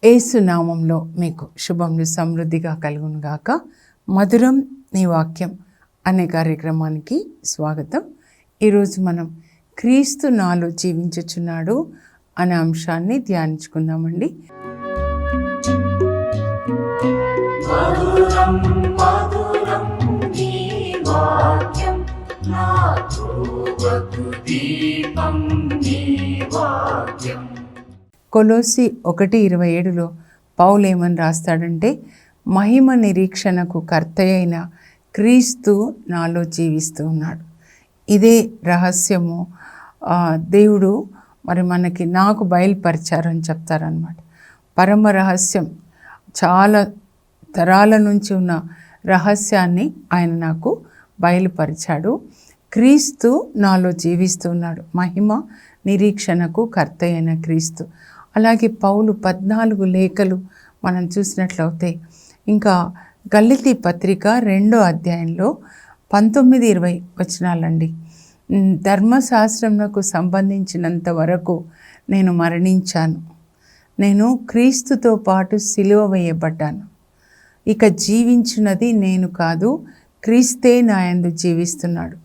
యేసు నామంలో మీకు శుభములు సమృద్ధిగా కలుగును గాక. మధురం నీ వాక్యం అనే కార్యక్రమానికి స్వాగతం. ఈరోజు మనం క్రీస్తు నాలో జీవించుచున్నాడు అనే అంశాన్ని ధ్యానించుకుందామండి. మధురం మధురం నీ వాక్యం, నా త్రోవకు దీపం నీ వాక్యం. కొలోసి 1:27 పౌలు ఏమని రాస్తాడంటే, మహిమ నిరీక్షణకు కర్తయైన క్రీస్తు నాలో జీవిస్తూ ఉన్నాడు. ఇదే రహస్యము దేవుడు మరి నాకు బయలుపరిచారని చెప్తారనమాట. పరమ రహస్యం, చాలా తరాల నుంచి ఉన్న రహస్యాన్ని ఆయన నాకు బయలుపరిచాడు. క్రీస్తు నాలో జీవిస్తున్నాడు. మహిమ నిరీక్షణకు కర్తయైన క్రీస్తు. అలాగే పౌలు 14 లేఖలు మనం చూసినట్లయితే, ఇంకా గల్లితీ పత్రిక 2వ అధ్యాయంలో 19-20 వచనాలండి. ధర్మశాస్త్రమునకు సంబంధించినంత వరకు నేను మరణించాను, నేను క్రీస్తుతో పాటు సిలువ వేయబడ్డాను. ఇక జీవించున్నది నేను కాదు, క్రీస్తే నా యందు జీవిస్తున్నాడు.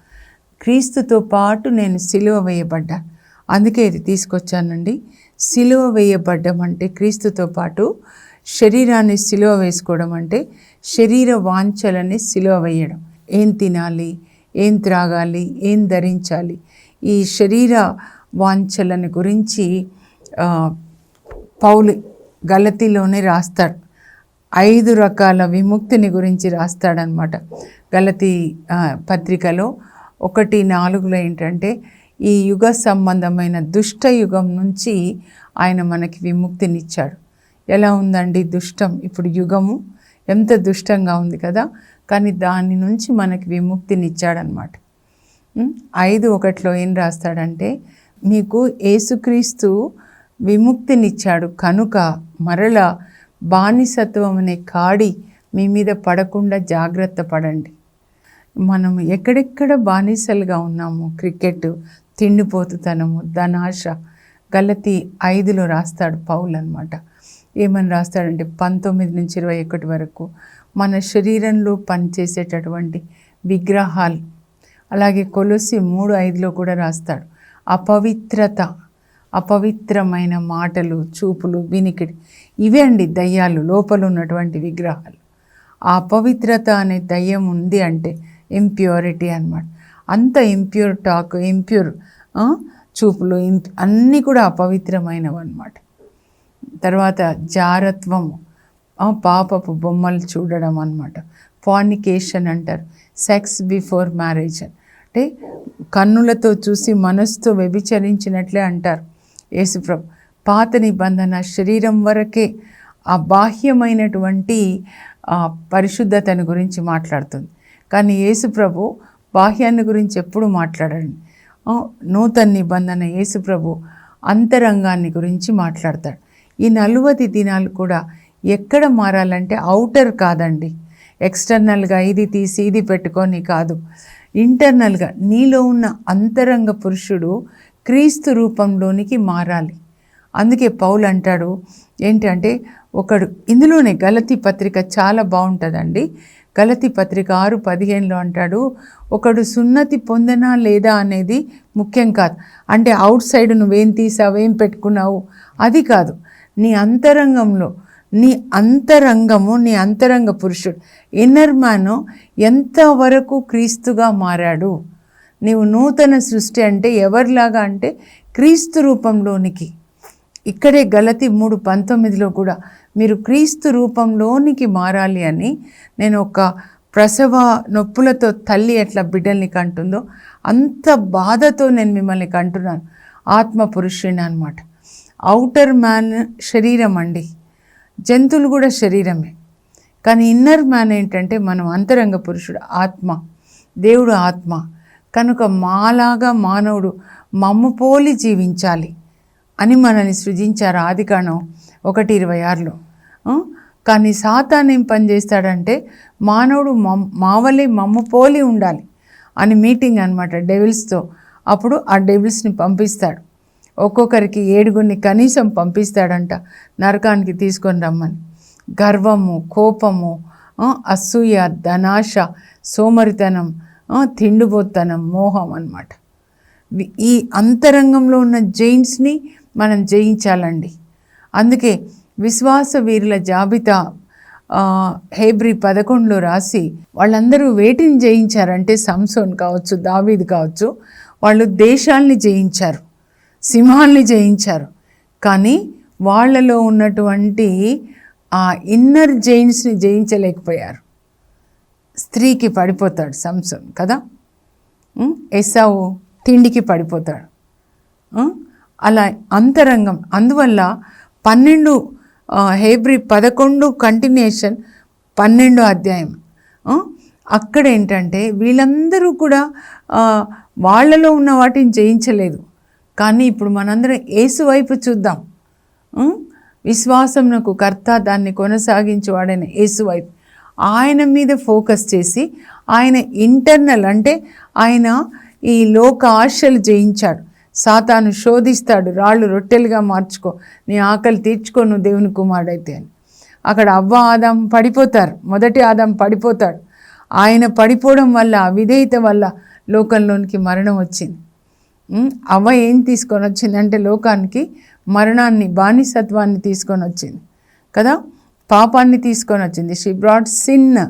క్రీస్తుతో పాటు నేను సిలువ వేయబడ్డాను. అందుకే ఇది తీసుకొచ్చానండి. సిలువ వేయబడ్డం అంటే క్రీస్తుతో పాటు శరీరాన్ని సిలువ వేసుకోవడం, అంటే శరీర వాంఛలని సిలువ వేయడం. ఏం తినాలి, ఏం త్రాగాలి, ఏం ధరించాలి, ఈ శరీర వాంఛలని గురించి పౌలు గలతీలోనే రాస్తాడు. 5 రకాల విముక్తిని గురించి రాస్తాడనమాట. గలతీ పత్రికలో 1:4 ఏంటంటే, ఈ యుగ సంబంధమైన దుష్ట యుగం నుంచి ఆయన మనకి విముక్తినిచ్చాడు. ఎలా ఉందండి దుష్టం? ఇప్పుడు యుగము ఎంత దుష్టంగా ఉంది కదా, కానీ దాని నుంచి మనకి విముక్తినిచ్చాడనమాట. 5:1 ఏం రాస్తాడంటే, మీకు యేసుక్రీస్తు విముక్తినిచ్చాడు కనుక మరల బానిసత్వం అనే కాడి మీ మీద పడకుండా జాగ్రత్త పడండి. మనం ఎక్కడెక్కడ బానిసలుగా ఉన్నాము. క్రికెట్, తిండిపోతుతనము, ధనాశ. గలతీ 5లో రాస్తాడు పౌలు అనమాట. ఏమని రాస్తాడంటే 19-21 వరకు మన శరీరంలో పనిచేసేటటువంటి విగ్రహాలు. అలాగే కొలొస్సి 3:5లో కూడా రాస్తాడు అపవిత్రత, అపవిత్రమైన మాటలు, చూపులు, వినికిడి. ఇవే అండి దయ్యాలు, లోపల ఉన్నటువంటి విగ్రహాలు. ఆ అపవిత్రత అనే దయ్యం ఉంది అంటే ఇంప్యూరిటీ అన్నమాట. అంత ఇంప్యూర్ టాక్, ఇంప్యూర్ చూపులు, అన్నీ కూడా అపవిత్రమైనవి అన్నమాట. తర్వాత జారత్వము, పాపపు బొమ్మలు చూడడం అన్నమాట. ఫార్నికేషన్ అంటారు, సెక్స్ బిఫోర్ మ్యారేజ్. అంటే కన్నులతో చూసి మనసుతో వ్యభిచరించినట్లే అంటారు యేసుప్రభు. పాత నిబంధన శరీరం వరకే ఆ బాహ్యమైనటువంటి పరిశుద్ధతను గురించి మాట్లాడుతుంది, కానీ యేసుప్రభు బాహ్యాన్ని గురించి ఎప్పుడు మాట్లాడండి. నూతన నిబంధన యేసుప్రభు అంతరంగాన్ని గురించి మాట్లాడతాడు. ఈ 40 దినాలు కూడా ఎక్కడ మారాలంటే ఔటర్ కాదండి, ఎక్స్టర్నల్గా ఇది తీసి ఇది పెట్టుకొని కాదు, ఇంటర్నల్గా నీలో ఉన్న అంతరంగ పురుషుడు క్రీస్తు రూపంలోనికి మారాలి. అందుకే పౌలు అంటాడు ఏంటంటే, ఒకడు ఇందులోనే గలతీ పత్రిక చాలా బాగుంటుందండి. గలతీ పత్రిక 6:15లో అంటాడు, ఒకడు సున్నతి పొందనా లేదా అనేది ముఖ్యం కాదు. అంటే అవుట్ సైడ్ నువ్వేం తీసావు, ఏం పెట్టుకున్నావు, అది కాదు. నీ అంతరంగంలో, నీ అంతరంగము, నీ అంతరంగ పురుషుడు, ఇన్నర్ మ్యాన్ ఎంతవరకు క్రీస్తుగా మారాడు. నీవు నూతన సృష్టి అంటే ఎవరిలాగా అంటే క్రీస్తు రూపంలోనికి. ఇక్కడే గలతీ 3:19లో కూడా మీరు క్రీస్తు రూపంలోనికి మారాలి అని, నేను ఒక ప్రసవ నొప్పులతో తల్లి ఎట్లా బిడ్డల్ని కంటుందో అంత బాధతో నేను మిమ్మల్ని కంటున్నాను. ఆత్మ పురుషుని అనమాట. ఔటర్ మ్యాన్ శరీరం అండి, జంతువులు కూడా శరీరమే, కానీ ఇన్నర్ మ్యాన్ ఏంటంటే మనం అంతరంగ పురుషుడు, ఆత్మ, దేవుడు ఆత్మ. కనుక మాలాగా మానవుడు మమ్ము పోలి జీవించాలి అని మనల్ని సృజించారు ఆదికాండం 1:26లో. కానీ సాతాను ఏం పని చేస్తాడంటే, మానవుడు మావలే మమ్ము పోలి ఉండాలి అని మీటింగ్ అనమాట డెవిల్స్తో. అప్పుడు ఆ డెవిల్స్ని పంపిస్తాడు. ఒక్కొక్కరికి 7 కనీసం పంపిస్తాడంట నరకానికి తీసుకొని రమ్మని. గర్వము, కోపము, అసూయ, ధనాశ, సోమరితనం, తిండిపోతనం, మోహం అన్నమాట. ఈ అంతరంగంలో ఉన్న జైంట్స్ని మనం జయించాలండి. అందుకే విశ్వాస వీరుల జాబితా హెబ్రీ 11లో రాసి వాళ్ళందరూ వేటిని జయించారంటే సంసోన్ కావచ్చు, దావీదు కావచ్చు, వాళ్ళు దేశాల్ని జయించారు, సింహాల్ని జయించారు. కానీ వాళ్ళలో ఉన్నటువంటి ఆ ఇన్నర్ జైంట్స్ని జయించలేకపోయారు. స్త్రీకి పడిపోతాడు సంసోన్ కదా, ఏసావు తిండికి పడిపోతాడు. అలా అంతరంగం. అందువల్ల 12 హెబ్రీ 11 కంటిన్యూషన్ 12వ అధ్యాయం. అక్కడ ఏంటంటే వీళ్ళందరూ కూడా వాళ్ళలో ఉన్న వాటిని జయించలేదు. కానీ ఇప్పుడు మనందరం యేసు వైపు చూద్దాం. విశ్వాసమునకు కర్త దాన్ని కొనసాగించేవాడైన యేసు వైపు, ఆయన మీద ఫోకస్ చేసి ఆయన ఇంటర్నల్ అంటే ఆయన ఈ లోక ఆశలు జయించాడు. సాతాను శోధిస్తాడు, రాళ్ళు రొట్టెలుగా మార్చుకో, నీ ఆకలి తీర్చుకో, నువ్వు దేవుని కుమారుడైతే అని. అక్కడ అవ్వ ఆదాం పడిపోతారు, మొదటి ఆదాం పడిపోతాడు. ఆయన పడిపోవడం వల్ల, అవిధేయత వల్ల లోకంలోనికి మరణం వచ్చింది. అవ్వ ఏం తీసుకొని వచ్చిందంటే లోకానికి మరణాన్ని, బానిసత్వాన్ని తీసుకొని వచ్చింది కదా, పాపాన్ని తీసుకొని వచ్చింది. She brought sin,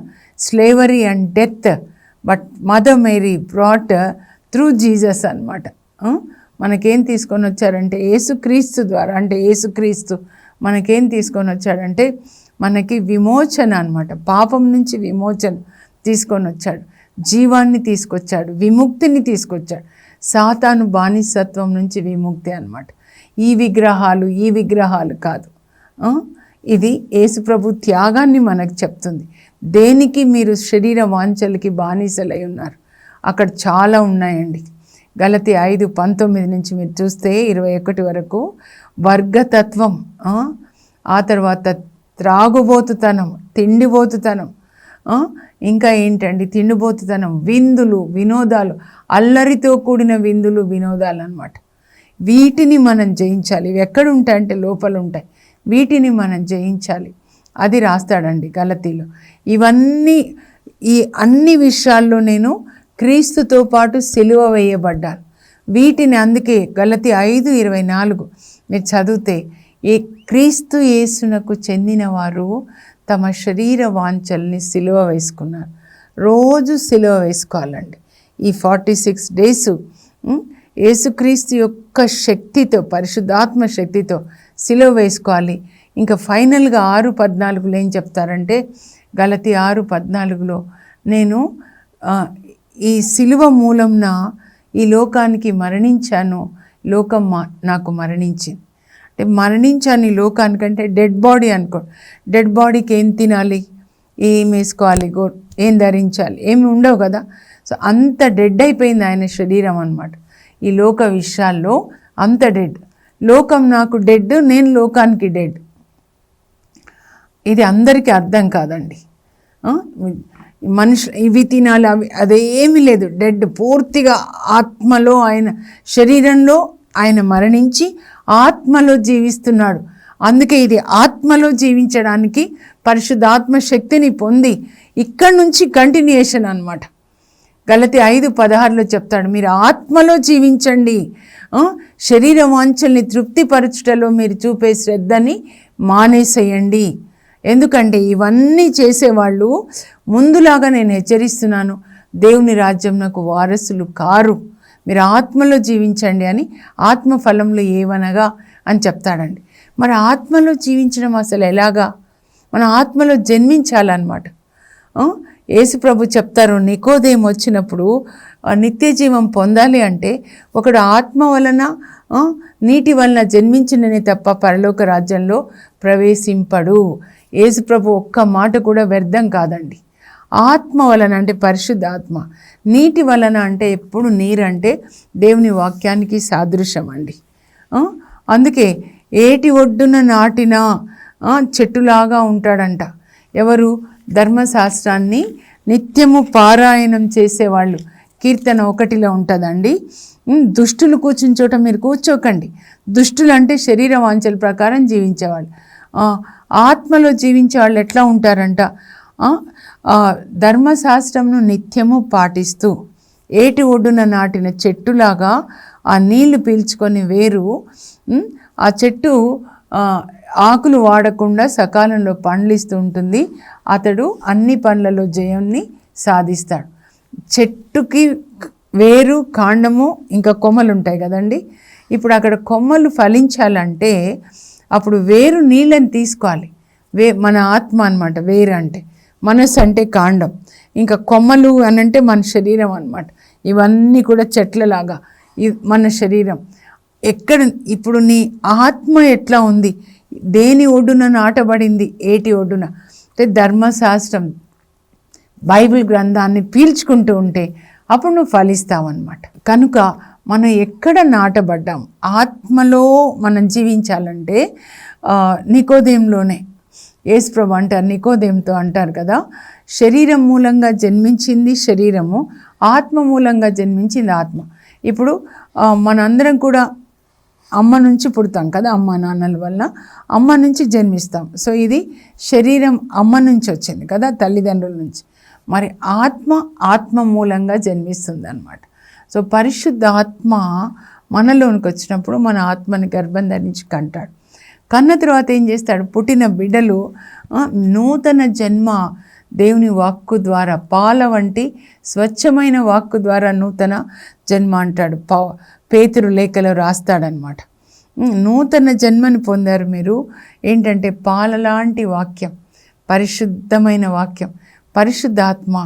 slavery and death. But mother Mary brought through Jesus అన్నమాట. మనకేం తీసుకొని వచ్చారంటే యేసుక్రీస్తు ద్వారా, అంటే యేసుక్రీస్తు మనకేం తీసుకొని వచ్చాడంటే మనకి విమోచన అన్నమాట. పాపం నుంచి విమోచన తీసుకొని వచ్చాడు, జీవాన్ని తీసుకొచ్చాడు, విముక్తిని తీసుకొచ్చాడు. సాతాను బానిసత్వం నుంచి విముక్తి అన్నమాట. ఈ విగ్రహాలు కాదు. ఇది యేసుప్రభు త్యాగాన్ని మనకు చెప్తుంది. దేనికి మీరు శరీర వాంఛలకి బానిసలై ఉన్నారు. అక్కడ చాలా ఉన్నాయండి. గలతీ 5:19 నుంచి మీరు చూస్తే 21 వరకు వర్గతత్వం, ఆ తర్వాత త్రాగుబోతుతనం, తిండిబోతుతనం, ఇంకా ఏంటండి తిండిబోతుతనం, విందులు, వినోదాలు, అల్లరితో కూడిన విందులు, వినోదాలు అన్నమాట. వీటిని మనం జయించాలి. ఇవి ఎక్కడ ఉంటాయంటే లోపల ఉంటాయి. వీటిని మనం జయించాలి. అది రాస్తాడండి గలతీలో. ఈ అన్ని విషయాల్లో నేను క్రీస్తుతో పాటు సిలువ వేయబడ్డాను. వీటిని అందుకే గలతీ 5:24 మీరు చదివితే, ఏ క్రీస్తు యేసునకు చెందిన వారు తమ శరీర వాంఛల్ని సిలువ వేసుకున్నారు. రోజు సిలువ వేసుకోవాలండి. ఈ 46 డేస్ యేసుక్రీస్తు యొక్క శక్తితో, పరిశుద్ధాత్మ శక్తితో సిలువ వేసుకోవాలి. ఇంకా ఫైనల్గా 6:14 ఏం చెప్తారంటే, గలతీ 6:14 నేను ఈ సిలువ మూలంన ఈ లోకానికి మరణించాను, లోకం నాకు మరణించింది. అంటే మరణించాను ఈ లోకానికంటే డెడ్ బాడీ అనుకో. డెడ్ బాడీకి ఏం తినాలి, ఏం వేసుకోవాలి, ఏం ధరించాలి, ఏమి ఉండవు కదా. సో అంత డెడ్ అయిపోయింది ఆయన శరీరం అన్నమాట. ఈ లోక విషయాల్లో అంత డెడ్. లోకం నాకు డెడ్, నేను లోకానికి డెడ్. ఇది అందరికీ అర్థం కాదండి. మనుషులు ఇవి తినాలి, అవి అదేమీ లేదు. డెడ్ పూర్తిగా ఆత్మలో, ఆయన శరీరంలో ఆయన మరణించి ఆత్మలో జీవిస్తున్నాడు. అందుకే ఇది ఆత్మలో జీవించడానికి పరిశుద్ధాత్మ శక్తిని పొంది ఇక్కడి నుంచి కంటిన్యూయేషన్ అన్నమాట. గలతీ 5:16 చెప్తాడు, మీరు ఆత్మలో జీవించండి, శరీర వాంఛల్ని తృప్తిపరచుటలో మీరు చూపే శ్రద్ధని మానేసేయండి. ఎందుకంటే ఇవన్నీ చేసేవాళ్ళు ముందులాగా నేను హెచ్చరిస్తున్నాను, దేవుని రాజ్యంనకు వారసులు కారు. మీరు ఆత్మలో జీవించండి అని, ఆత్మ ఫలంలో ఏవనగా అని చెప్తాడండి. మరి ఆత్మలో జీవించడం అసలు ఎలాగా? మన ఆత్మలో జన్మించాలన్నమాట. యేసుప్రభు చెప్తారు, నికోదేము వచ్చినప్పుడు నిత్య జీవం పొందాలి అంటే ఒకడు ఆత్మ వలన నీటి వలన జన్మించిననే తప్ప పరలోక రాజ్యంలో ప్రవేశింపడు. యేసుప్రభు ఒక్క మాట కూడా వ్యర్థం కాదండి. ఆత్మ వలన అంటే పరిశుద్ధ ఆత్మ, నీటి వలన అంటే ఎప్పుడు నీరంటే దేవుని వాక్యానికి సాదృశ్యం అండి. అందుకే ఏటి ఒడ్డున నాటిన చెట్టులాగా ఉంటాడంట. ఎవరు? ధర్మశాస్త్రాన్ని నిత్యము పారాయణం చేసేవాళ్ళు, కీర్తన 1లో ఉంటుందండి. దుష్టులు కూర్చుని చోట మీరు కూర్చోకండి. దుష్టులు అంటే శరీర వాంఛల ప్రకారం జీవించేవాళ్ళు. ఆత్మలో జీవించే వాళ్ళు ఎట్లా ఉంటారంట, ధర్మశాస్త్రంను నిత్యము పాటిస్తూ ఏటి ఒడ్డున నాటిన చెట్టులాగా ఆ నీళ్లు పీల్చుకొని వేరు, ఆ చెట్టు ఆకులు వాడకుండా సకాలంలో పండ్లు ఇస్తూ ఉంటుంది. అతడు అన్ని పనులలో జయాన్ని సాధిస్తాడు. చెట్టుకి వేరు, కాండము, ఇంకా కొమ్మలు ఉంటాయి కదండి. ఇప్పుడు అక్కడ కొమ్మలు ఫలించాలంటే అప్పుడు వేరు నీళ్ళని తీసుకోవాలి. మన ఆత్మ అన్నమాట. వేరు అంటే మనసు, అంటే కాండం, ఇంకా కొమ్మలు అని అంటే మన శరీరం అన్నమాట. ఇవన్నీ కూడా చెట్లలాగా మన శరీరం. ఎక్కడ ఇప్పుడు నీ ఆత్మ ఎట్లా ఉంది, దేని ఒడ్డున నాటబడింది, ఏటి ఒడ్డున అంటే ధర్మశాస్త్రం, బైబిల్ గ్రంథాన్ని పీల్చుకుంటూ ఉంటే అప్పుడు నువ్వు ఫలిస్తావన్నమాట. కనుక మనం ఎక్కడ నాటబడ్డాం, ఆత్మలో మనం జీవించాలంటే నికోదేంలోనే. యేసుప్రభు అంటారు, నికోదేంతో అంటారు కదా, శరీరం మూలంగా జన్మించింది శరీరము, ఆత్మ మూలంగా జన్మించింది ఆత్మ. ఇప్పుడు మనందరం కూడా అమ్మ నుంచి పుడతాం కదా, అమ్మ నాన్నల వల్ల అమ్మ నుంచి జన్మిస్తాం. సో ఇది శరీరం అమ్మ నుంచి వచ్చింది కదా, తల్లిదండ్రుల నుంచి. మరి ఆత్మ మూలంగా జన్మిస్తుంది అన్నమాట. సో పరిశుద్ధ ఆత్మ మనలోనికి వచ్చినప్పుడు మన ఆత్మని గర్భం ధరించి కంటాడు. కన్న తర్వాత ఏం చేస్తాడు, పుట్టిన బిడ్డలు నూతన జన్మ దేవుని వాక్కు ద్వారా, పాల వంటి స్వచ్ఛమైన వాక్కు ద్వారా నూతన జన్మ అంటాడు. పేతురు లేఖలో రాస్తాడనమాట. నూతన జన్మని పొందారు మీరు. ఏంటంటే పాలలాంటి వాక్యం, పరిశుద్ధమైన వాక్యం, పరిశుద్ధాత్మ.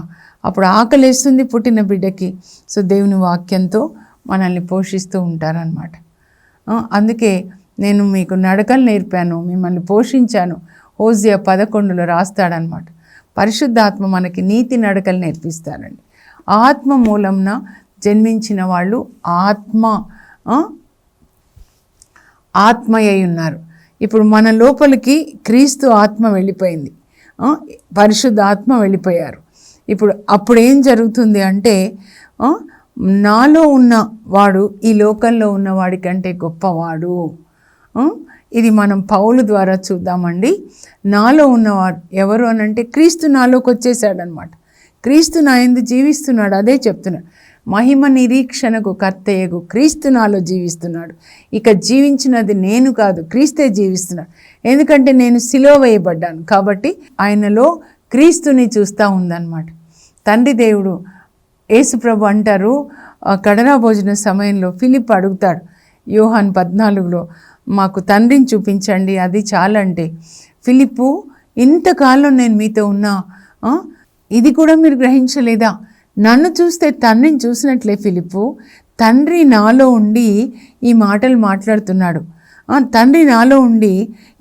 అప్పుడు ఆకలేస్తుంది పుట్టిన బిడ్డకి. సో దేవుని వాక్యంతో మనల్ని పోషిస్తూ ఉంటారనమాట. అందుకే నేను మీకు నడకలు నేర్పాను, మిమ్మల్ని పోషించాను. హోసియా 11లో రాస్తాడనమాట. పరిశుద్ధాత్మ మనకి నీతి నడకలు నేర్పిస్తారండి. ఆత్మ మూలంన జన్మించిన వాళ్ళు ఆత్మయ్య ఉన్నారు. ఇప్పుడు మన లోపలికి క్రీస్తు ఆత్మ వెళ్ళిపోయింది, పరిశుద్ధ ఆత్మ వెళ్ళిపోయారు. అప్పుడు ఏం జరుగుతుంది అంటే, నాలో ఉన్న వాడు ఈ లోకంలో ఉన్నవాడి కంటే గొప్పవాడు. ఇది మనం పౌలు ద్వారా చూద్దామండి. నాలో ఉన్నవాడు ఎవరు అని అంటే క్రీస్తు నాలోకి వచ్చేసాడనమాట. క్రీస్తు నా యందు జీవిస్తున్నాడు. అదే చెప్తున్నాడు, మహిమ నిరీక్షణకు కర్తయ్యకు క్రీస్తు నాలో జీవిస్తున్నాడు. ఇక జీవించినది నేను కాదు, క్రీస్తే జీవిస్తున్నాడు. ఎందుకంటే నేను సిలువ వేయబడ్డాను కాబట్టి ఆయనలో క్రీస్తుని చూస్తూ ఉందన్నమాట. తండ్రి దేవుడు యేసుప్రభు అంటారు, కడరా భోజన సమయంలో ఫిలిప్ అడుగుతాడు యోహాను 14లో, మాకు తండ్రిని చూపించండి, అది చాలంటే, ఫిలిప్పు ఇంతకాలం నేను మీతో ఉన్నా, ఇది కూడా మీరు గ్రహించలేదా? నన్ను చూస్తే తండ్రిని చూసినట్లే ఫిలిప్పు. తండ్రి నాలో ఉండి ఈ మాటలు మాట్లాడుతున్నాడు, తండ్రి నాలో ఉండి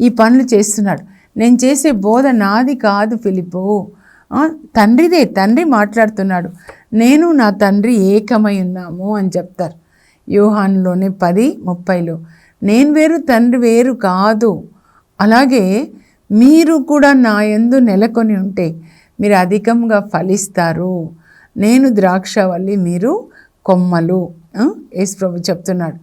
ఈ పనులు చేస్తున్నాడు. నేను చేసే బోధ నాది కాదు ఫిలిప్పు, తండ్రిదే. తండ్రి మాట్లాడుతున్నాడు, నేను నా తండ్రి ఏకమై ఉన్నాము అని చెప్తారు. యోహానులోనే 10:30లో నేను వేరు తండ్రి వేరు కాదు. అలాగే మీరు కూడా నా యందు నెలకొని ఉంటే మీరు అధికంగా ఫలిస్తారు. నేను ద్రాక్షవల్లి, మీరు కొమ్మలు. యేసుప్రభు చెప్తున్నాడు.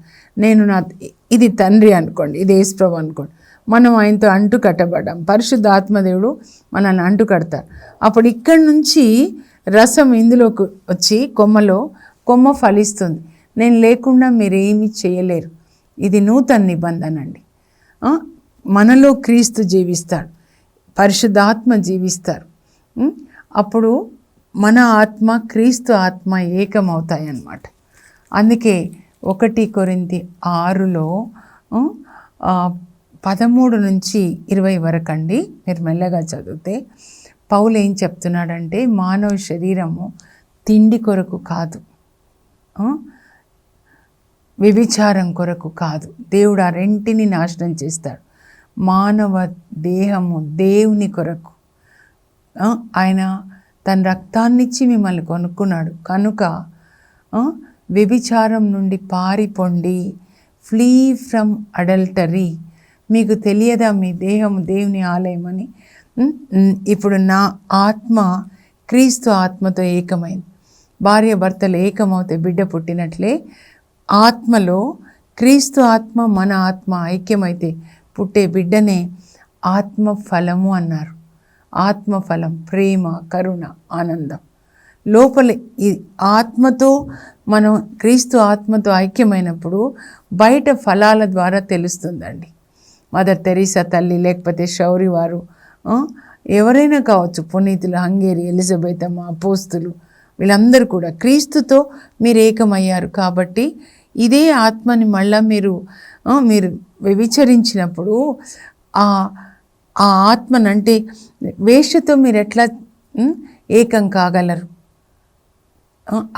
ఇది తండ్రి అనుకోండి, ఇది యేసుప్రభు అనుకోండి. మనం ఆయనతో అంటు కట్టబడ్డాం. పరిశుద్ధాత్మదేవుడు మనల్ని అంటు కడతారు. అప్పుడు ఇక్కడి నుంచి రసం ఇందులోకి వచ్చి కొమ్మ ఫలిస్తుంది. నేను లేకుండా మీరేమీ చేయలేరు. ఇది నూతన నిబంధన అండి. మనలో క్రీస్తు జీవిస్తాడు, పరిశుద్ధాత్మ జీవిస్తారు. అప్పుడు మన ఆత్మ క్రీస్తు ఆత్మ ఏకమవుతాయి అన్నమాట. అందుకే 1 కొరింథీ 6లో 13 నుంచి 20 వరకు అండి, మీరు మెల్లగా చదివితే పౌలు ఏం చెప్తున్నాడంటే, మానవ శరీరము తిండి కొరకు కాదు, వ్యభిచారం కొరకు కాదు. దేవుడు ఆ రెంటిని నాశనం చేస్తాడు. మానవ దేహము దేవుని కొరకు. ఆయన తన రక్తాన్నిచ్చి మిమ్మల్ని కొనుక్కున్నాడు. కనుక వ్యభిచారం నుండి పారిపోండి. Flee from adultery. మీకు తెలియదా మీ దేహము దేవుని ఆలయమని? ఇప్పుడు నా ఆత్మ క్రీస్తు ఆత్మతో ఏకమైంది. భార్య భర్తలు ఏకమవుతే బిడ్డ పుట్టినట్లే ఆత్మలో క్రీస్తు ఆత్మ మన ఆత్మ ఐక్యమైతే పుట్టే బిడ్డనే ఆత్మఫలము అన్నారు. ఆత్మఫలం ప్రేమ, కరుణ, ఆనందం. లోపల ఈ ఆత్మతో మనం క్రీస్తు ఆత్మతో ఐక్యమైనప్పుడు బయట ఫలాల ద్వారా తెలుస్తుందండి. మదర్ తెరీసా తల్లి, లేకపోతే శౌరి వారు, ఎవరైనా కావచ్చు, పునీతులు, హంగేరి, ఎలిజబెత్ అమ్మ, అపోస్తులు, వీళ్ళందరూ కూడా క్రీస్తుతో మీరు ఏకమయ్యారు. కాబట్టి ఇదే ఆత్మని మళ్ళా మీరు వ్యభిచరించినప్పుడు ఆ ఆత్మనంటే వేశ్యతో మీరు ఎట్లా ఏకం కాగలరు?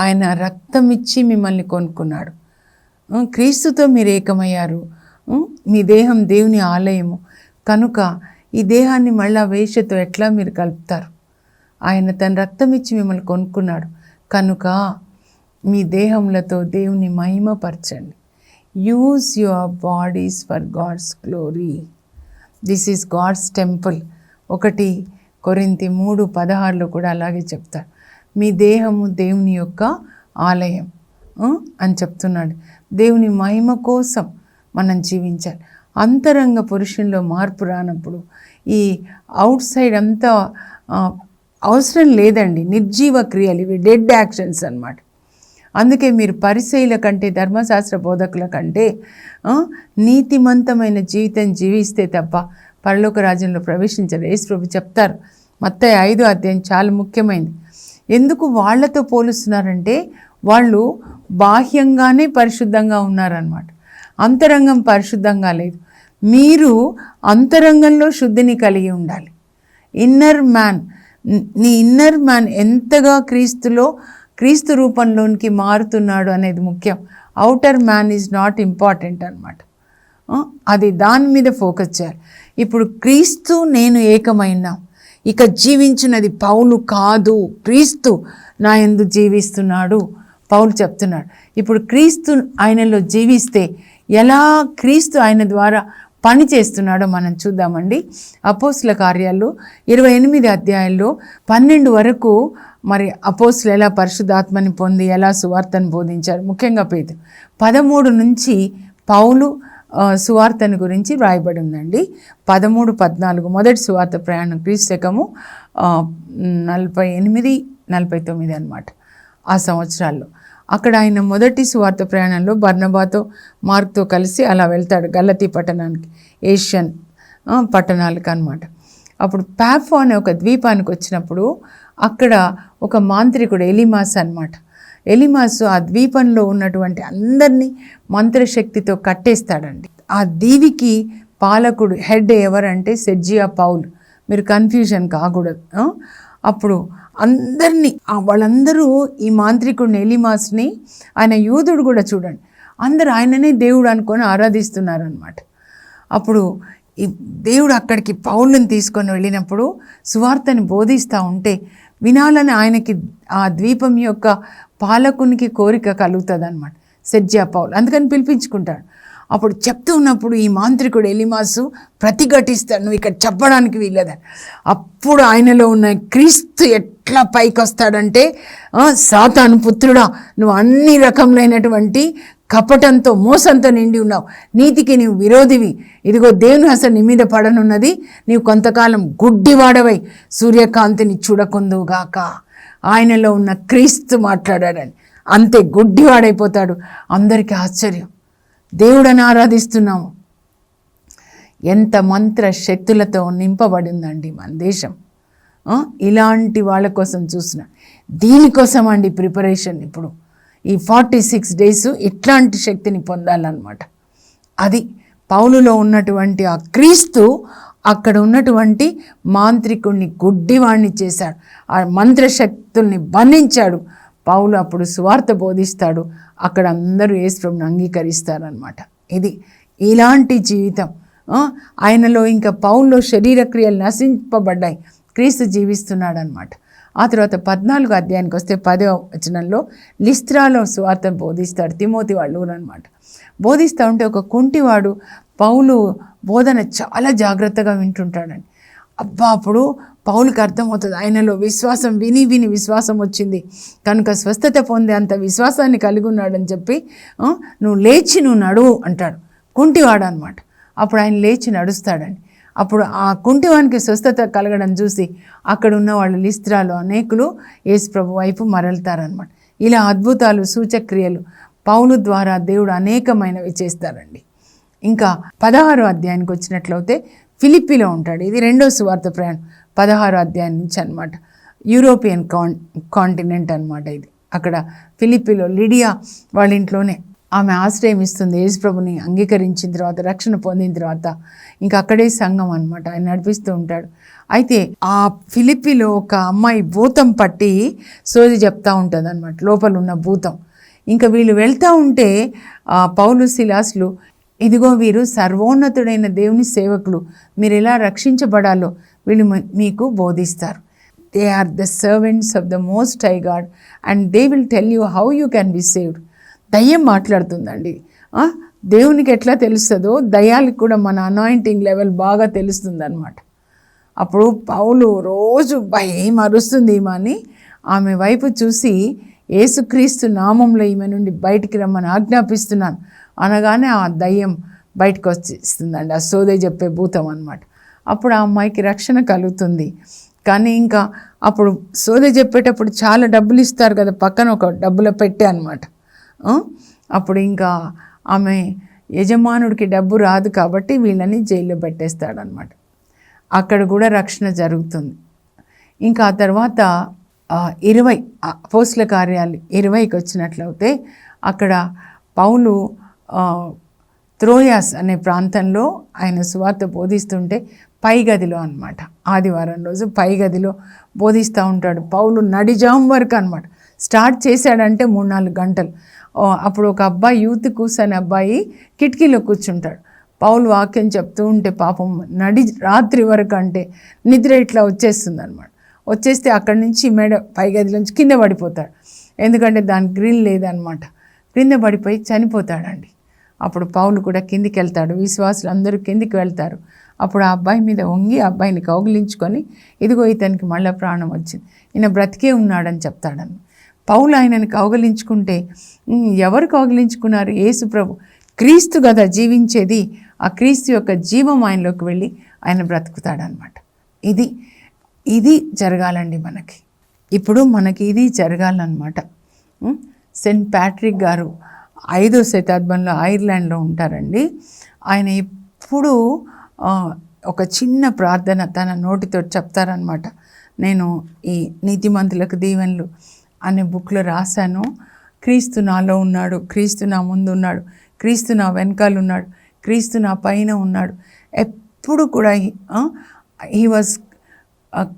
ఆయన రక్తం ఇచ్చి మిమ్మల్ని కొనుక్కున్నాడు. క్రీస్తుతో మీరు ఏకమయ్యారు. మీ దేహం దేవుని ఆలయము కనుక ఈ దేహాన్ని మళ్ళా వేశ్యతో ఎట్లా మీరు కలుపుతారు? ఆయన తన రక్తం ఇచ్చి మిమ్మల్ని కొనుక్కున్నాడు కనుక మీ దేహములతో దేవుని మహిమపరచండి. Use your bodies for God's glory. This is God's temple. 1 కొరింథీ 3:16 కూడా అలాగే చెప్తారు. మీ దేహము దేవుని యొక్క ఆలయం అని చెప్తున్నాడు. దేవుని మహిమ కోసం మనం జీవించాలి. అంతరంగ పురుషుల్లో మార్పు రానప్పుడు ఈ అవుట్ సైడ్ అంతా అవసరం లేదండి. నిర్జీవ క్రియలు, ఇవి డెడ్ యాక్షన్స్ అన్నమాట. అందుకే మీరు పరిసయ్యుల కంటే, ధర్మశాస్త్ర బోధకుల కంటే నీతిమంతమైన జీవితం జీవిస్తే తప్ప పరలోక రాజ్యంలో ప్రవేశించరు. యేసు ప్రభు చెప్తారు. మత్తయి 5వ అధ్యాయం చాలా ముఖ్యమైనది. ఎందుకు వాళ్ళతో పోలుస్తున్నారంటే వాళ్ళు బాహ్యంగానే పరిశుద్ధంగా ఉన్నారన్నమాట. అంతరంగం పరిశుద్ధంగా లేదు. మీరు అంతరంగంలో శుద్ధిని కలిగి ఉండాలి. ఇన్నర్ మ్యాన్, నీ ఇన్నర్ మ్యాన్ ఎంతగా క్రీస్తు రూపంలోనికి మారుతున్నాడు అనేది ముఖ్యం. Outer man is not important అన్నమాట. అది దాని మీద ఫోకస్ చేయాలి. ఇప్పుడు క్రీస్తు నేను ఏకమైనా, ఇక జీవించినది పౌలు కాదు, క్రీస్తు నా యందు జీవిస్తున్నాడు పౌలు చెప్తున్నాడు. ఇప్పుడు క్రీస్తు ఆయనలో జీవిస్తే ఎలా క్రీస్తు ఆయన ద్వారా పని చేస్తున్నాడో మనం చూద్దామండి. అపోస్తుల కార్యాలు 28 అధ్యాయాల్లో 12 వరకు మరి అపోస్తులు ఎలా పరిశుద్ధాత్మని పొంది ఎలా సువార్తను బోధించారు. ముఖ్యంగా పేతురు 13 నుంచి పౌలు సువార్తను గురించి రాయబడి ఉందండి. 13-14 మొదటి సువార్త ప్రయాణం క్రీస్తకము 48-49 అన్నమాట. ఆ సంవత్సరాల్లో అక్కడ ఆయన మొదటి సువార్త ప్రయాణంలో బర్నబాతో మార్క్తో కలిసి అలా వెళ్తాడు గలతీ పట్టణానికి, ఏషియన్ పట్టణాలకు అన్నమాట. అప్పుడు పాఫో అనే ఒక ద్వీపానికి వచ్చినప్పుడు అక్కడ ఒక మాంత్రికుడు ఎలిమాస్ అన్నమాట. ఎలిమాసు ఆ ద్వీపంలో ఉన్నటువంటి అందరినీ మంత్రశక్తితో కట్టేస్తాడండి. ఆ దీవికి పాలకుడు హెడ్ ఎవరంటే సెర్జియా పౌల్. మీరు కన్ఫ్యూజన్ కాకూడదు. అప్పుడు అందరినీ వాళ్ళందరూ ఈ మాంత్రికుడిని ఎలిమాస్ని, ఆయన యూదుడు కూడా చూడండి, అందరూ ఆయననే దేవుడు అనుకొని ఆరాధిస్తున్నారనమాట. అప్పుడు ఈ దేవుడు అక్కడికి పౌలుని తీసుకొని వెళ్ళినప్పుడు సువార్తని బోధిస్తూ ఉంటే వినాలని ఆయనకి ఆ ద్వీపం యొక్క పాలకునికి కోరిక కలుగుతుంది అనమాట. సెర్జియా పౌల్ అందుకని పిలిపించుకుంటాడు. అప్పుడు చెప్తూ ఉన్నప్పుడు ఈ మాంత్రికుడు ఎలిమాసు ప్రతిఘటిస్తాడు, నువ్వు ఇక్కడ చెప్పడానికి వీల్లేదని. అప్పుడు ఆయనలో ఉన్న క్రీస్తు ఎట్లా పైకి వస్తాడంటే, సాతాను పుత్రుడా, నువ్వు అన్ని రకములైనటువంటి కపటంతో మోసంతో నిండి ఉన్నావు, నీతికి నీవు విరోధివి, ఇదిగో దేవుని అసలు నీ మీద పడనున్నది, నీవు కొంతకాలం గుడ్డివాడవై సూర్యకాంతిని చూడకుందువుగాక. ఆయనలో ఉన్న క్రీస్తు మాట్లాడాడని అంతే గుడ్డివాడైపోతాడు. అందరికీ ఆశ్చర్యం, దేవుడని ఆరాధిస్తున్నాము. ఎంత మంత్ర శక్తులతో నింపబడిందండి మన దేశం. ఇలాంటి వాళ్ళ కోసం చూస్తున్నా. దీనికోసం అండి ప్రిపరేషన్. ఇప్పుడు ఈ 46 days ఇట్లాంటి శక్తిని పొందాలన్నమాట. అది పౌలులో ఉన్నటువంటి ఆ క్రీస్తు అక్కడ ఉన్నటువంటి మాంత్రికుడిని గుడ్డివాణ్ణి చేశాడు, ఆ మంత్రశక్తుల్ని బంధించాడు. పౌలు అప్పుడు సువార్త బోధిస్తాడు, అక్కడ అందరూ యేసుప్రభుని అంగీకరిస్తారనమాట. ఇది ఇలాంటి జీవితం. ఆయనలో ఇంకా పౌల్లో శరీర క్రియలు నశింపబడ్డాయి, క్రీస్తు జీవిస్తున్నాడు అనమాట. ఆ తర్వాత 14వ అధ్యాయానికి వస్తే 10వ వచనంలో లిస్త్రాలో సువార్త బోధిస్తాడు. తిమోతి వాళ్ళు అనమాట. బోధిస్తూ ఉంటే ఒక కుంటివాడు పౌలు బోధన చాలా జాగ్రత్తగా వింటుంటాడని. అబ్బా, అప్పుడు పౌలుకి అర్థమవుతుంది, ఆయనలో విశ్వాసం విని విని విశ్వాసం వచ్చింది కనుక స్వస్థత పొందే అంత విశ్వాసాన్ని కలిగి ఉన్నాడని చెప్పి నువ్వు లేచి నువ్వు నడువు అంటాడు. కుంటివాడు అనమాట. అప్పుడు ఆయన లేచి నడుస్తాడని. అప్పుడు ఆ కుంటివానికి స్వస్థత కలగడం చూసి అక్కడ ఉన్న వాళ్ళు లిస్త్రాలో అనేకులు యేసు ప్రభు వైపు మరలుతారనమాట. ఇలా అద్భుతాలు సూచక్రియలు పౌలు ద్వారా దేవుడు అనేకమైనవి చేస్తారండి. ఇంకా 16వ అధ్యాయానికి వచ్చినట్లయితే ఫిలిప్పీలో ఉంటాడు. ఇది రెండో సువార్త ప్రయాణం 16వ అధ్యాయం నుంచి అనమాట. యూరోపియన్ కాంటినెంట్ అనమాట ఇది. అక్కడ ఫిలిప్పీలో లిడియా వాళ్ళ ఇంట్లోనే ఆమె ఆశ్రయం ఇస్తుంది. యేసుప్రభుని అంగీకరించిన తర్వాత, రక్షణ పొందిన తర్వాత ఇంకా అక్కడే సంఘం అనమాట, ఆయన నడిపిస్తూ ఉంటాడు. అయితే ఆ ఫిలిప్పీలో ఒక అమ్మాయి భూతం పట్టి సోది చెప్తా ఉంటుంది అనమాట, లోపల ఉన్న భూతం. ఇంకా వీళ్ళు వెళ్తూ ఉంటే పౌలు సిలాసులు, ఇదిగో వీరు సర్వోన్నతుడైన దేవుని సేవకులు, మీరు ఎలా రక్షించబడాలో వీళ్ళు మీకు బోధిస్తారు. They are the servants of the most high God and they will tell you how you can be saved. దయ్యం మాట్లాడుతుందండి. దేవునికి ఎట్లా తెలుస్తుందో దయ్యాలకు కూడా మన అనాయింటింగ్ లెవెల్ బాగా తెలుస్తుంది అనమాట. అప్పుడు పౌలు రోజు భయం అరుస్తుంది ఈమెని. ఆమె వైపు చూసి, యేసుక్రీస్తు నామంలో ఈమె నుండి బయటికి రమ్మని ఆజ్ఞాపిస్తున్నాను అనగానే ఆ దయ్యం బయటకు వచ్చేస్తుందండి, ఆ సోదే చెప్పే భూతం అనమాట. అప్పుడు ఆ అమ్మాయికి రక్షణ కలుగుతుంది. కానీ ఇంకా అప్పుడు సోదే చెప్పేటప్పుడు చాలా డబ్బులు ఇస్తారు కదా, పక్కన ఒక డబ్బులో పెట్టే అనమాట. అప్పుడు ఇంకా ఆమె యజమానుడికి డబ్బు రాదు కాబట్టి వీళ్ళని జైల్లో పెట్టేస్తాడనమాట. అక్కడ కూడా రక్షణ జరుగుతుంది. ఇంకా ఆ తర్వాత 20 అపోస్తల కార్యాలు 20కి వచ్చినట్లయితే అక్కడ పౌలు త్రోయాస్ అనే ప్రాంతంలో ఆయన సువార్త బోధిస్తుంటే పై గదిలో అనమాట, ఆదివారం రోజు పై గదిలో బోధిస్తూ ఉంటాడు. పౌలు నడిజాం వరకు అనమాట, స్టార్ట్ చేశాడంటే 3-4 గంటలు. అప్పుడు ఒక అబ్బాయి, యూత్ కూర్చొని అబ్బాయి కిటికీలో కూర్చుంటాడు. పౌలు వాక్యం చెప్తూ ఉంటే పాపం రాత్రి వరకు అంటే నిద్ర ఇట్లా వచ్చేస్తుంది అనమాట. వచ్చేస్తే అక్కడి నుంచి పై గదిలోంచి కింద పడిపోతాడు. ఎందుకంటే దానికి గ్రిల్ లేదనమాట. కింద పడిపోయి చనిపోతాడండి. అప్పుడు పౌలు కూడా కిందికి వెళ్తాడు, విశ్వాసులు అందరూ కిందికి వెళ్తారు. అప్పుడు ఆ అబ్బాయి మీద వంగి ఆ అబ్బాయిని కౌగిలించుకొని, ఇదిగో ఇతనికి మళ్ళీ ప్రాణం వచ్చింది, ఈయన బ్రతికే ఉన్నాడని చెప్తాడని. పౌలు ఆయనని కౌగిలించుకుంటే, ఎవరు కౌగిలించుకున్నారు? యేసు ప్రభు, క్రీస్తు కదా జీవించేది. ఆ క్రీస్తు యొక్క జీవం ఆయనలోకి వెళ్ళి ఆయన బ్రతుకుతాడనమాట. ఇది జరగాలండి మనకి. ఇప్పుడు మనకి ఇది జరగాలన్నమాట. సెయింట్ ప్యాట్రిక్ గారు 5వ శతాబ్దంలో ఐర్లాండ్లో ఉంటారండి. ఆయన ఎప్పుడూ ఒక చిన్న ప్రార్థన తన నోటితో చెప్తారనమాట. నేను ఈ నీతిమంతులకు దీవెనలు అనే బుక్లో రాశాను. క్రీస్తు నాలో ఉన్నాడు, క్రీస్తు నా ముందు ఉన్నాడు, క్రీస్తు నా వెనకాల ఉన్నాడు, క్రీస్తు నా పైన ఉన్నాడు. ఎప్పుడు కూడా he was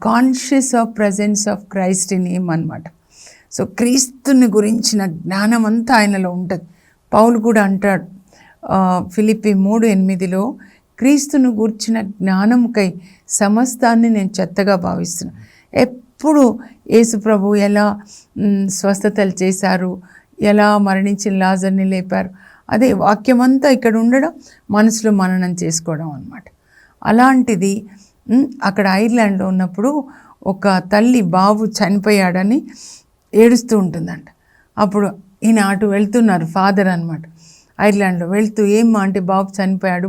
conscious of presence of Christ in him అనమాట. సో క్రీస్తుని గురించిన జ్ఞానం అంతా ఆయనలో ఉంటుంది. పౌలు కూడా అంటాడు ఫిలిప్పీ 3:8, క్రీస్తును గూర్చిన జ్ఞానంకై సమస్తాన్ని నేను చెత్తగా భావిస్తున్నాను. ఎప్పుడు యేసు ప్రభు ఎలా స్వస్థతలు చేశారు, ఎలా మరణించిన లాజర్ని లేపారు, అదే వాక్యమంతా ఇక్కడ ఉండడం, మనసులో మననం చేసుకోవడం అన్నమాట. అలాంటిది అక్కడ ఐర్లాండ్లో ఉన్నప్పుడు ఒక తల్లి బాబు చనిపోయాడని ఏడుస్తూ ఉంటుందంట. అప్పుడు ఈయన అటు వెళ్తున్నారు, ఫాదర్ అనమాట, ఐర్లాండ్లో వెళ్తూ, ఏమ్మా అంటే బాబు చనిపోయాడు,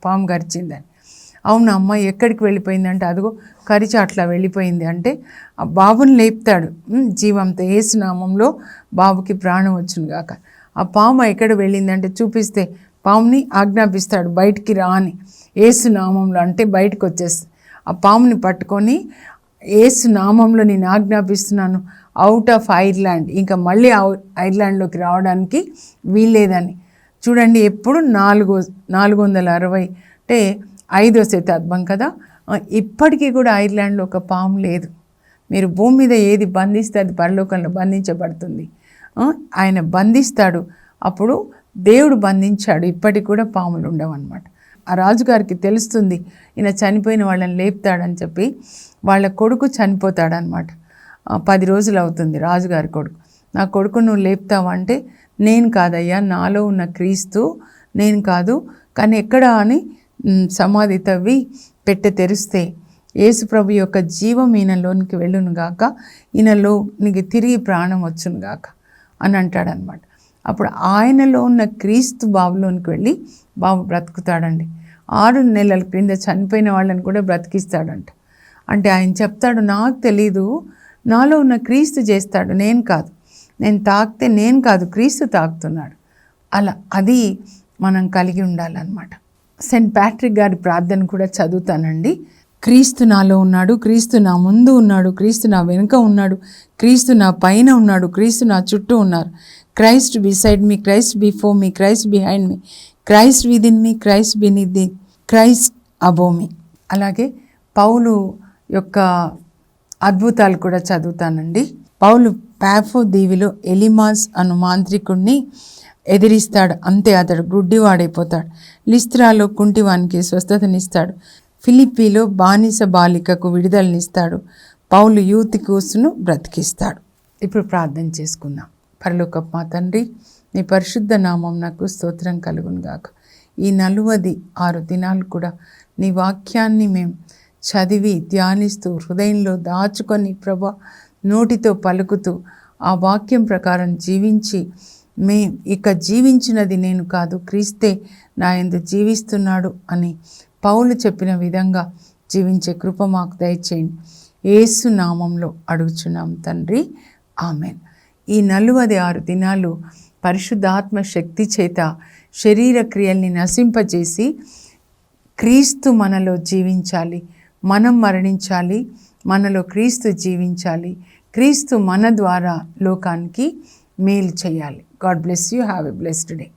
పాము గరిచిందని. అవును అమ్మాయి ఎక్కడికి వెళ్ళిపోయిందంటే, అదిగో కరిచి అట్లా వెళ్ళిపోయింది అంటే ఆ బాబుని లేపుతాడు జీవంతో, యేసునామంలో బాబుకి ప్రాణం వచ్చును గాక. ఆ పాము ఎక్కడ వెళ్ళిందంటే చూపిస్తే పాముని ఆజ్ఞాపిస్తాడు బయటికి రా అని, యేసునామంలో అంటే బయటకు వచ్చేస్తుంది. ఆ పాముని పట్టుకొని యేసునామంలో నేను ఆజ్ఞాపిస్తున్నాను అవుట్ ఆఫ్ ఐర్లాండ్, ఇంకా మళ్ళీ ఐర్లాండ్లోకి రావడానికి వీల్లేదని. చూడండి, ఎప్పుడు 460 అంటే 5వ శతాబ్దం కదా, ఇప్పటికీ కూడా ఐర్లాండ్లో ఒక పాము లేదు. మీరు భూమి మీద ఏది బంధిస్తే అది పరలోకంలో బంధించబడుతుంది. ఆయన బంధిస్తాడు, అప్పుడు దేవుడు బంధించాడు. ఇప్పటికి కూడా పాములు ఉండవన్నమాట. ఆ రాజుగారికి తెలుస్తుంది ఈయన చనిపోయిన వాళ్ళని లేపుతాడని చెప్పి, వాళ్ళ కొడుకు చనిపోతాడనమాట. 10 రోజులు అవుతుంది రాజుగారి కొడుకు. నా కొడుకు నువ్వు లేపుతావంటే, నేను కాదయ్యా, నాలో ఉన్న క్రీస్తు, నేను కాదు, కానీ ఎక్కడ అని సమాధి తవ్వి పెట్టె తెరిస్తే యేసు ప్రభు యొక్క జీవం ఈయనలోనికి వెళ్ళును గాక, ఈయనలోనికి తిరిగి ప్రాణం వచ్చును గాక అని అంటాడనమాట. అప్పుడు ఆయనలో ఉన్న క్రీస్తు బాబులోనికి వెళ్ళి బాబు బ్రతుకుతాడండి. 6 నెలల క్రింద చనిపోయిన వాళ్ళని కూడా బ్రతికిస్తాడంట. అంటే ఆయన చెప్తాడు, నాకు తెలీదు, నాలో ఉన్న క్రీస్తు చేస్తాడు, నేను కాదు. నేను తాకితే నేను కాదు, క్రీస్తు తాకుతున్నాడు. అలా అది మనం కలిగి ఉండాలన్నమాట. సెయింట్ ప్యాట్రిక్ గారి ప్రార్థన కూడా చదువుతానండి. క్రీస్తు నాలో ఉన్నాడు, క్రీస్తు నా ముందు ఉన్నాడు, క్రీస్తు నా వెనుక ఉన్నాడు, క్రీస్తు నా పైన ఉన్నాడు, క్రీస్తు నా చుట్టూ ఉన్నారు. Christ beside me, Christ before me, Christ behind me, Christ within me, Christ beneath the, Christ above me. అలాగే పౌలు యొక్క అద్భుతాలు కూడా చదువుతానండి. పౌలు పాఫో దీవిలో ఎలిమాస్ అను మాంత్రికుడిని ఎదిరిస్తాడు. అంతే, అతడు గుడ్డివాడైపోతాడు. లిస్త్రాలో కుంటివానికి స్వస్థతనిస్తాడు. ఫిలిప్పీలో బానిస బాలికకు విడుదలనిస్తాడు. పౌలు యూతికోసును బ్రతికిస్తాడు. ఇప్పుడు ప్రార్థన చేసుకుందాం. పరలోకపు మా తండ్రి, నీ పరిశుద్ధ నామం నాకు స్తోత్రం కలుగును గాక. ఈ 46 దినాలు కూడా నీ వాక్యాన్ని మేము చదివి ధ్యానిస్తూ హృదయంలో దాచుకొని ప్రభా నోటితో పలుకుతూ ఆ వాక్యం ప్రకారం జీవించి ఇక జీవించినది నేను కాదు, క్రీస్తే నా యందు జీవిస్తున్నాడు అని పౌలు చెప్పిన విధంగా జీవించే కృప మాకు దయచేయండి. యేసు నామంలో అడుగుచున్నాం తండ్రి, ఆమెన్. ఈ 46 దినాలు పరిశుద్ధాత్మ శక్తి చేత శరీర క్రియల్ని నశింపజేసి క్రీస్తు మనలో జీవించాలి, మనం మరణించాలి, మనలో క్రీస్తు జీవించాలి, క్రీస్తు మన ద్వారా లోకానికి మేలు చేయాలి. God bless you. Have a blessed day.